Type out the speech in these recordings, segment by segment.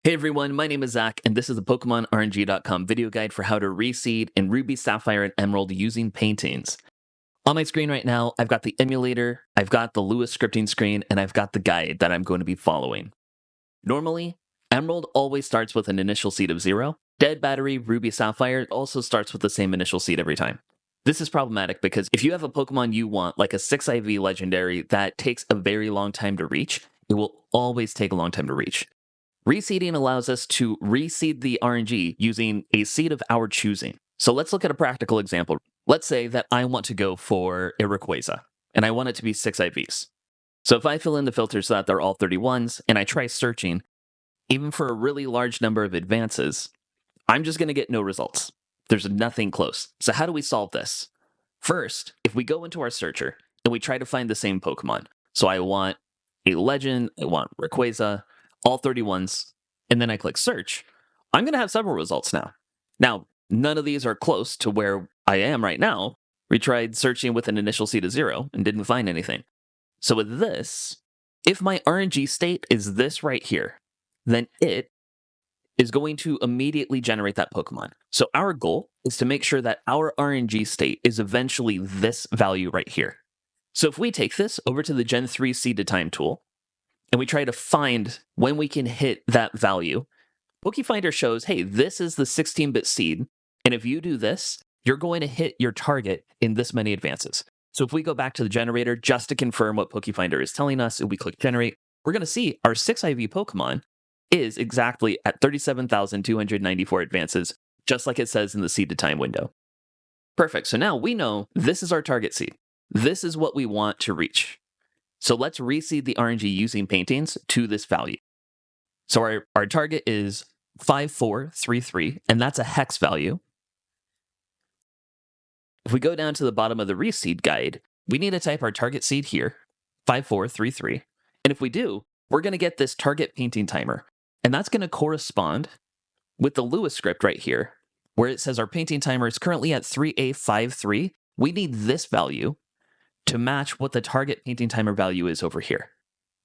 Hey everyone, my name is Zach, and this is the pokemonrng.com video guide for how to reseed in Ruby, Sapphire, and Emerald using paintings. On my screen right now, I've got the emulator, I've got the Lewis scripting screen, and I've got the guide that I'm going to be following. Normally, Emerald always starts with an initial seed of 0. Dead Battery, Ruby, Sapphire also starts with the same initial seed every time. This is problematic because if you have a Pokemon you want, like a 6IV legendary that takes a very long time to reach, it will always take a long time to reach. Reseeding allows us to reseed the RNG using a seed of our choosing. So let's look at a practical example. Let's say that I want to go for a Rayquaza, and I want it to be 6 IVs. So if I fill in the filters so that they're all 31s, and I try searching, even for a really large number of advances, I'm just going to get no results. There's nothing close. So how do we solve this? First, if we go into our searcher, and we try to find the same Pokemon. So I want a legend, I want Rayquaza, all 31s, and then I click search, I'm going to have several results now. Now, none of these are close to where I am right now. We tried searching with an initial seed of 0 and didn't find anything. So with this, if my RNG state is this right here, then it is going to immediately generate that Pokemon. So our goal is to make sure that our RNG state is eventually this value right here. So if we take this over to the Gen 3 Seed to Time tool, and we try to find when we can hit that value, PokeFinder shows, hey, this is the 16-bit seed, and if you do this, you're going to hit your target in this many advances. So if we go back to the generator just to confirm what PokeFinder is telling us, and we click generate, we're going to see our 6IV Pokemon is exactly at 37,294 advances, just like it says in the seed to time window. Perfect. So now we know this is our target seed. This is what we want to reach. So let's reseed the RNG using paintings to this value. So our target is 5433, and that's a hex value. If we go down to the bottom of the reseed guide, we need to type our target seed here, 5433. And if we do, we're going to get this target painting timer. And that's going to correspond with the Lewis script right here, where it says our painting timer is currently at 3A53. We need this value to match what the target painting timer value is over here.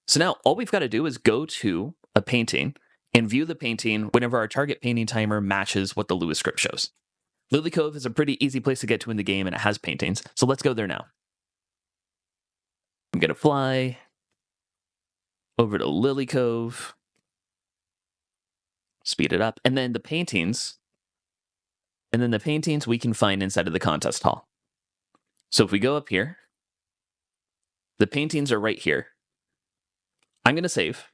So now all we've got to do is go to a painting and view the painting whenever our target painting timer matches what the Lewis script shows. Lily Cove is a pretty easy place to get to in the game, and it has paintings, so let's go there now. I'm going to fly over to Lily Cove, speed it up, and then the paintings we can find inside of the contest hall. So if we go up here, the paintings are right here. I'm going to save.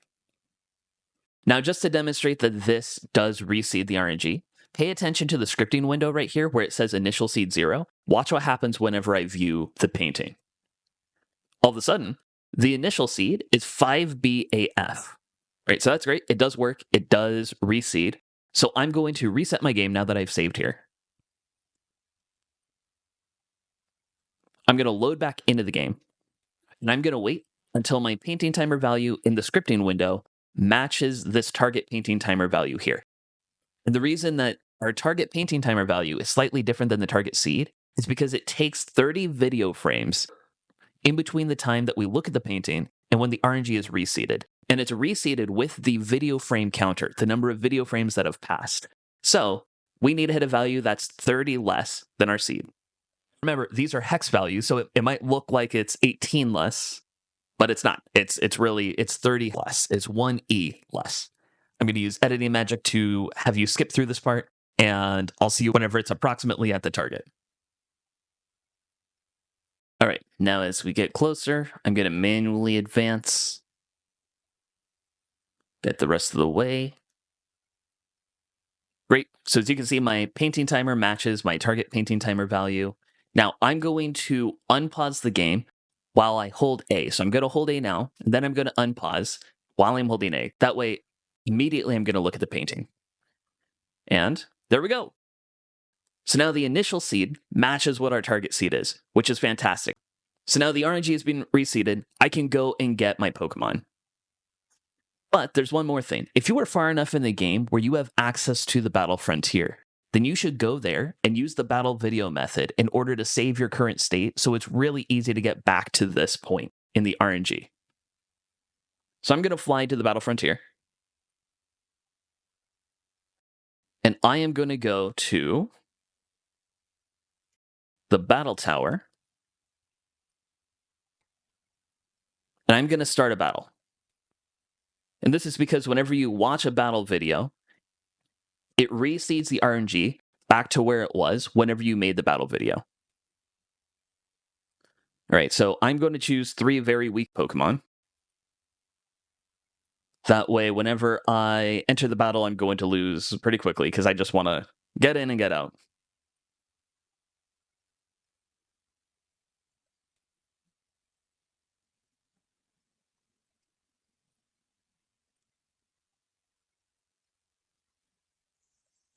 Now, just to demonstrate that this does reseed the RNG, pay attention to the scripting window right here where it says initial seed 0. Watch what happens whenever I view the painting. All of a sudden, the initial seed is 5BAF. Right, so that's great. It does work. It does reseed. So I'm going to reset my game now that I've saved here. I'm going to load back into the game, and I'm going to wait until my painting timer value in the scripting window matches this target painting timer value here. And the reason that our target painting timer value is slightly different than the target seed is because it takes 30 video frames in between the time that we look at the painting and when the RNG is reseeded. And it's reseeded with the video frame counter, the number of video frames that have passed. So we need to hit a value that's 30 less than our seed. Remember, these are hex values, so it might look like it's 18 less, but it's not. It's 30 less. It's 1E less. I'm going to use editing magic to have you skip through this part, and I'll see you whenever it's approximately at the target. All right, now as we get closer, I'm going to manually advance. Get the rest of the way. Great. So as you can see, my painting timer matches my target painting timer value. Now I'm going to unpause the game while I hold A. So I'm going to hold A now, and then I'm going to unpause while I'm holding A. That way, immediately I'm going to look at the painting. And there we go. So now the initial seed matches what our target seed is, which is fantastic. So now the RNG has been reseeded. I can go and get my Pokemon. But there's one more thing. If you are far enough in the game where you have access to the Battle Frontier, then you should go there and use the battle video method in order to save your current state, so it's really easy to get back to this point in the RNG. So I'm going to fly to the Battle Frontier. And I am going to go to the battle tower. And I'm going to start a battle. And this is because whenever you watch a battle video, it reseeds the RNG back to where it was whenever you made the battle video. All right, so I'm going to choose 3 very weak Pokemon. That way, whenever I enter the battle, I'm going to lose pretty quickly because I just want to get in and get out.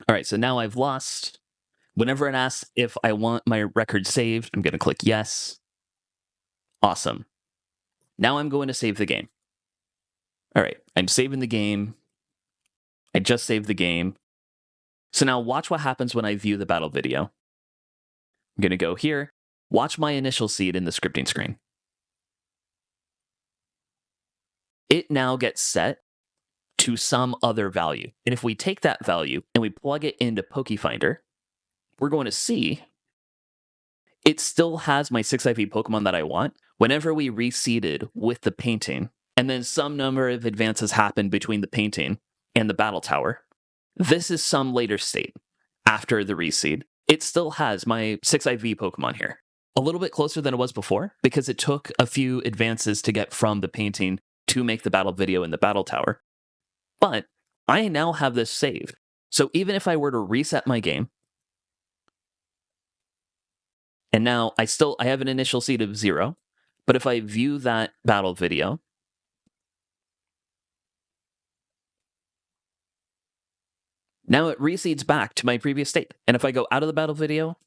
All right, so now I've lost. Whenever it asks if I want my record saved, I'm going to click yes. Awesome. Now I'm going to save the game. All right, I'm saving the game. I just saved the game. So now watch what happens when I view the battle video. I'm going to go here, watch my initial seed in the scripting screen. It now gets set to some other value. And if we take that value and we plug it into PokeFinder, we're going to see it still has my 6 IV Pokemon that I want whenever we reseeded with the painting, and then some number of advances happen between the painting and the battle tower. This is some later state after the reseed. It still has my 6 IV Pokemon here. A little bit closer than it was before because it took a few advances to get from the painting to make the battle video in the battle tower. But I now have this saved. So even if I were to reset my game, and now I have an initial seed of 0, but if I view that battle video, now it reseeds back to my previous state. And if I go out of the battle video,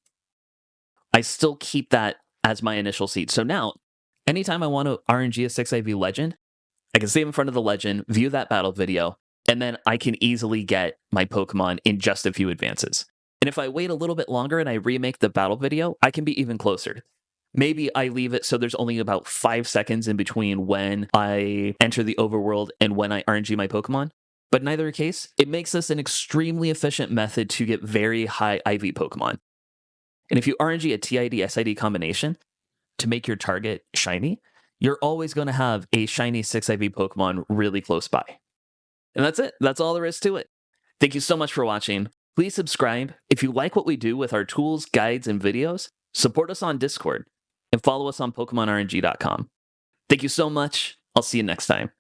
I still keep that as my initial seed. So now, anytime I want to RNG a 6 IV legend, I can save in front of the legend, view that battle video, and then I can easily get my Pokemon in just a few advances. And if I wait a little bit longer and I remake the battle video, I can be even closer. Maybe I leave it so there's only about 5 seconds in between when I enter the overworld and when I RNG my Pokemon. But in either case, it makes this an extremely efficient method to get very high IV Pokemon. And if you RNG a TID-SID combination to make your target shiny, you're always going to have a shiny 6 IV Pokemon really close by. And that's it. That's all there is to it. Thank you so much for watching. Please subscribe. If you like what we do with our tools, guides, and videos, support us on Discord and follow us on pokemonrng.com. Thank you so much. I'll see you next time.